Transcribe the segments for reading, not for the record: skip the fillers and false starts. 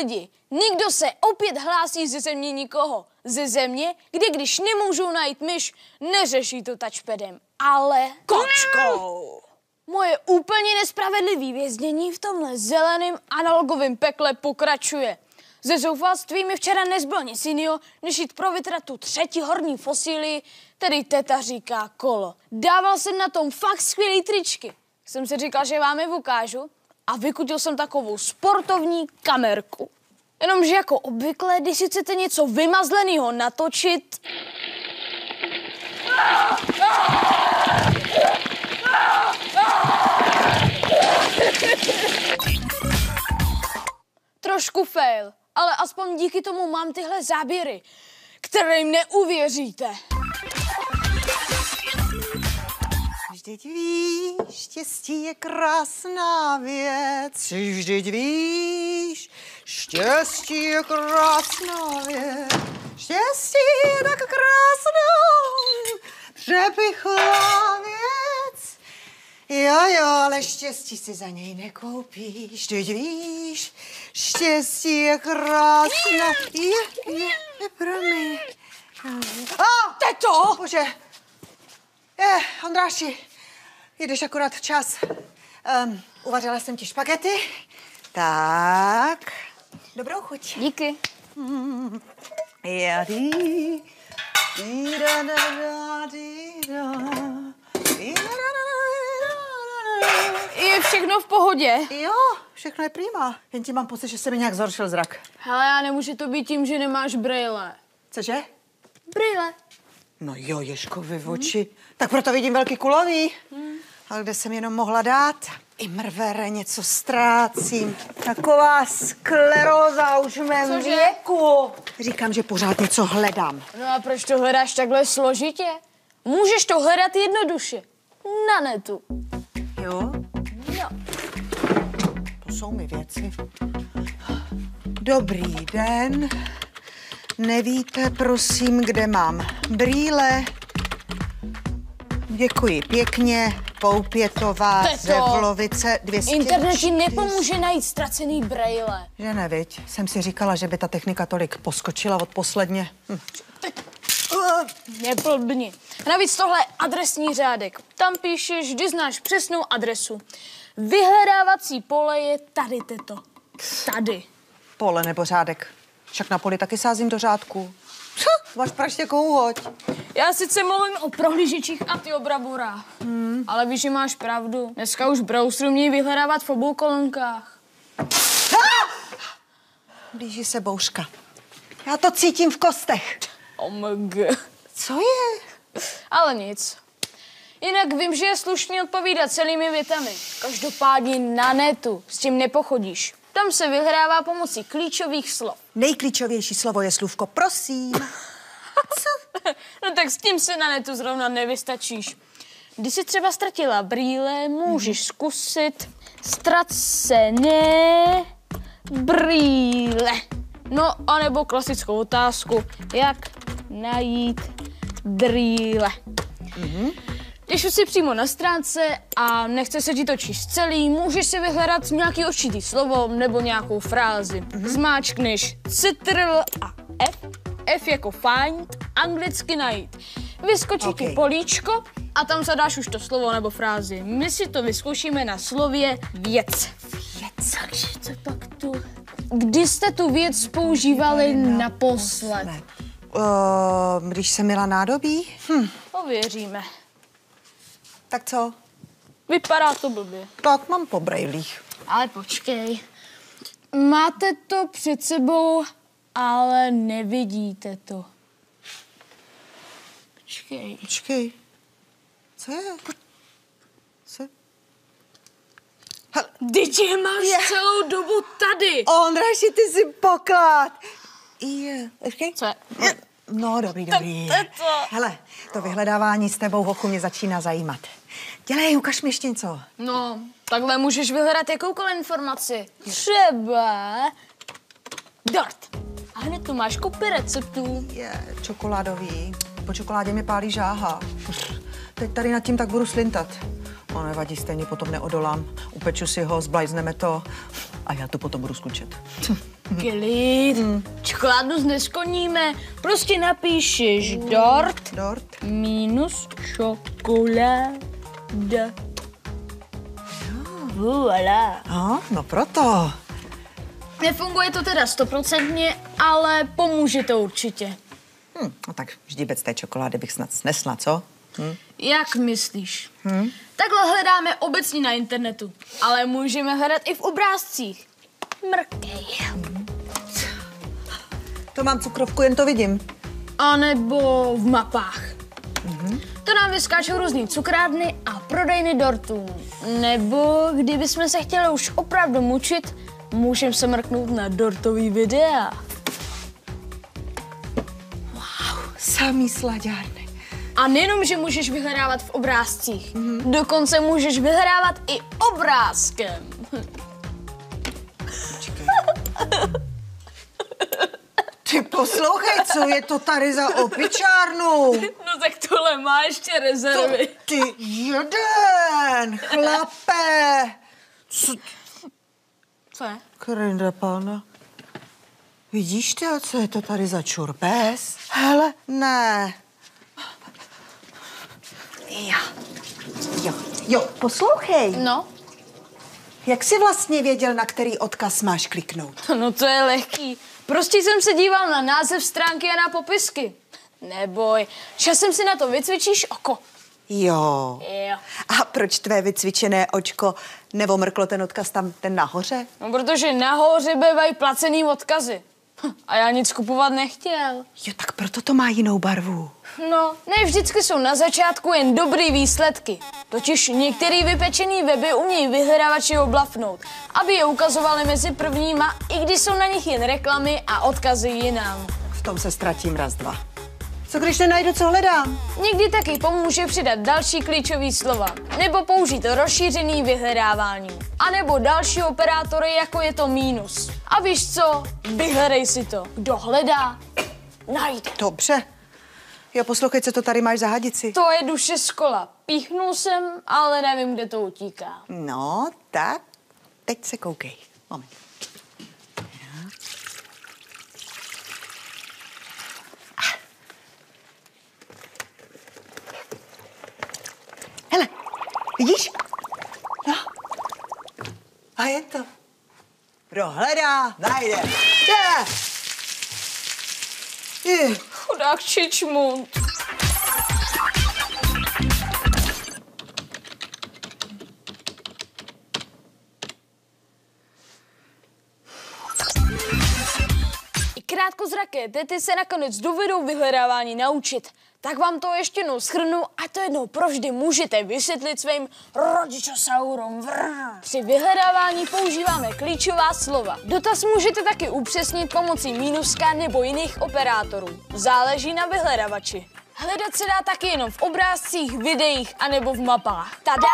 lidi, nikdo se opět hlásí ze země nikoho. Ze země, kde když nemůžou najít myš, neřeší to touchpadem, ale kočkou. Moje úplně nespravedlivé věznění v tomhle zeleném analogovém pekle pokračuje. Ze zoufalství mi včera nezbylo nic jiného, než jít provětrat tu třetí horní fosílii, tedy teta říká kolo. Dával jsem na tom fakt skvělý tričky. Jsem si říkal, že vám je ukážu a vykutil jsem takovou sportovní kamerku. Jenomže jako obvykle, když si chcete něco vymazleného natočit... Trošku fail, ale aspoň díky tomu mám tyhle záběry, kterým neuvěříte. Vždyť víš, štěstí je krásná věc. Vždyť víš, štěstí je krásná věc. Štěstí je tak krásná, přepichlá věc. Jo, ale štěstí si za něj nekoupíš. Vždyť víš, štěstí je krásná. Je promiň. Teto! Bože. Ondráši, jdeš akorát včas. Uvařila jsem ti špagety. Tak. Dobrou chuť. Díky. Je všechno v pohodě? Jo, všechno je prima. Jen ti mám pocit, že se mi nějak zhoršil zrak. Hele, já nemůže to být tím, že nemáš brýle. Cože? Brýle. No jo, Ježkovi oči. Tak proto vidím velký kulový. Ale kde jsem jenom mohla dát? I mrvere, něco ztrácím. Taková skleróza už v mém věku. Říkám, že pořád něco hledám. No a proč to hledáš takhle složitě? Můžeš to hledat jednoduše. Na netu. Jo? Jo. To jsou mi věci. Dobrý den. Nevíte, prosím, kde mám brýle? Děkuji pěkně. Poupětová, Zevlovice, 204. Internet ti nepomůže najít ztracený brejle. Že ne, viď? Jsem si říkala, že by ta technika tolik poskočila od posledně. Neblbni. Navíc tohle je adresní řádek. Tam píšeš, vždy znáš přesnou adresu. Vyhledávací pole je tady, teto. Tady. Pole nebo řádek. Však na poli taky sázím do řádku. Máš praště kouhoď. Já sice mluvím o prohlížečích a ty o bravurách. Ale víš, že máš pravdu. Dneska už browser umějí vyhledávat v obou kolonkách. Blíží se bouřka. Já to cítím v kostech. OMG. Co je? Ale nic. Jinak vím, že je slušně odpovídat celými větami. Každopádně na netu s tím nepochodíš. Tam se vyhrává pomocí klíčových slov. Nejklíčovější slovo je slůvko prosím. Co? No tak s tím se na netu zrovna nevystačíš. Když jsi třeba ztratila brýle, můžeš zkusit ztracené brýle. No, anebo klasickou otázku, jak najít brýle. Když už jsi přímo na stránce a nechce se ti to číst celý, můžeš si vyhledat nějaký určitý slovo nebo nějakou frázi. Zmáčkneš Ctrl a F. F jako find, anglicky najít. Vyskočí ti políčko a tam zadáš už to slovo nebo frázi. My si to vyzkoušíme na slově věc. Věc. Takže co pak tu? Kdy jste tu věc používali naposled? Když se myla nádobí? Ověříme. Tak co? Vypadá to blbě. Tak mám po brejlích. Ale počkej. Máte to před sebou, ale nevidíte to. Počkej. Počkej. Co je? Co? Vždyť je máš celou dobu tady. Ondráši, ty jsi poklad. Počkej. Co je? No, dobrý. To. Hele, to vyhledávání s tebou, hochu, mě začíná zajímat. Dělej, ukaž mi ještě něco. No, takhle můžeš vyhledat jakoukoliv informaci. Třeba dort. A hned tu máš kupy receptů. Je čokoládový. Po čokoládě mi pálí žáha. Teď tady nad tím tak budu slintat. No nevadí, stejně potom neodolám. Upeču si ho, zblajzneme to a já to potom budu skučet. Klid. Čokoládu neskoníme. Prostě napíšeš dort minus čokoláda. Voilà. No proto. Nefunguje to teda 100%, ale pomůže to určitě. No tak vždy bez té čokolády bych snad snesla, co? Jak myslíš? Takhle hledáme obecně na internetu, ale můžeme hledat i v obrázcích. Mrkej. To mám cukrovku, jen to vidím. A nebo v mapách. To nám vyskáčou různý cukrárny a prodejny dortů. Nebo kdybychom se chtěli už opravdu mučit, můžeme se mrknout na dortový videa. Samý slaďárny. A nejenom, že můžeš vyhledávat v obrázcích, dokonce můžeš vyhledávat i obrázkem. Počkej. Ty poslouchej, co je to tady za opičárnu? No tak tohle má ještě rezervy. Ty jeden, chlape. Co je? Krynda pána. Vidíš ty, co je to tady za čurbes? Hele, ne. Jo, poslouchej. No? Jak jsi vlastně věděl, na který odkaz máš kliknout? No to je lehký. Prostě jsem se díval na název stránky a na popisky. Neboj, časem si na to vycvičíš oko. Jo. Jo. A proč tvé vycvičené očko nevomrklo ten odkaz tam, ten nahoře? No protože nahoře bývají placený odkazy. A já nic kupovat nechtěl. Jo, tak proto to má jinou barvu. No, ne vždycky jsou na začátku jen dobrý výsledky. Totiž některý vypečený weby umějí vyhledávači oblafnout, aby je ukazovali mezi prvníma, i když jsou na nich jen reklamy a odkazy jinam. V tom se ztratím raz, dva. Co když nenajdu, co hledám? Někdy taky pomůže přidat další klíčové slova, nebo použít rozšířený vyhledávání, a nebo další operátory, jako je to mínus. A víš co? Vyhledej si to. Kdo hledá, najde. Dobře. Jo, poslouchej, co to tady máš za hadici. To je duše z kola. Píchnul jsem, ale nevím, kde to utíká. No, tak teď se koukej. Moment. Hele, vidíš? No. A je to. Kdo hledá, najde. Je. Chudák čičmund. I krátkozraké tety se nakonec dovedou vyhledávání naučit. Tak vám to ještě jednou shrnu a to jednou provždy můžete vysvětlit svým rodičosaurům. Při vyhledávání používáme klíčová slova. Dotaz můžete taky upřesnit pomocí mínuska nebo jiných operátorů. Záleží na vyhledavači. Hledat se dá taky jenom v obrázcích, videích anebo v mapách. Tada!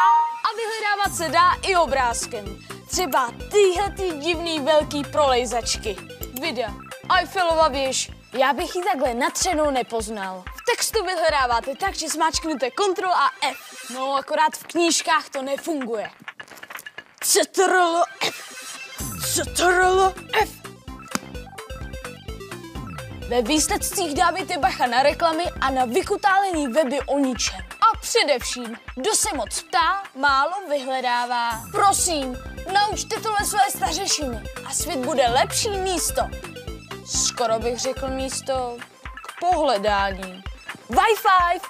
A vyhledávat se dá i obrázkem. Třeba tyhle divný velký prolejzačky. Videa. Eiffelova věž. Já bych ji takhle natřenou nepoznal. V textu vyhledáváte tak, že zmáčknete Ctrl a F. No, akorát v knížkách to nefunguje. Ctrl F. Ctrl F. Ve výsledcích dávajte bacha na reklamy a na vykutálený weby o ničem. A především, kdo se moc ptá, málo vyhledává. Prosím, naučte tohle své stařešiny a svět bude lepší místo. Skoro bych řekl místo k pohledání. Wi-Fi!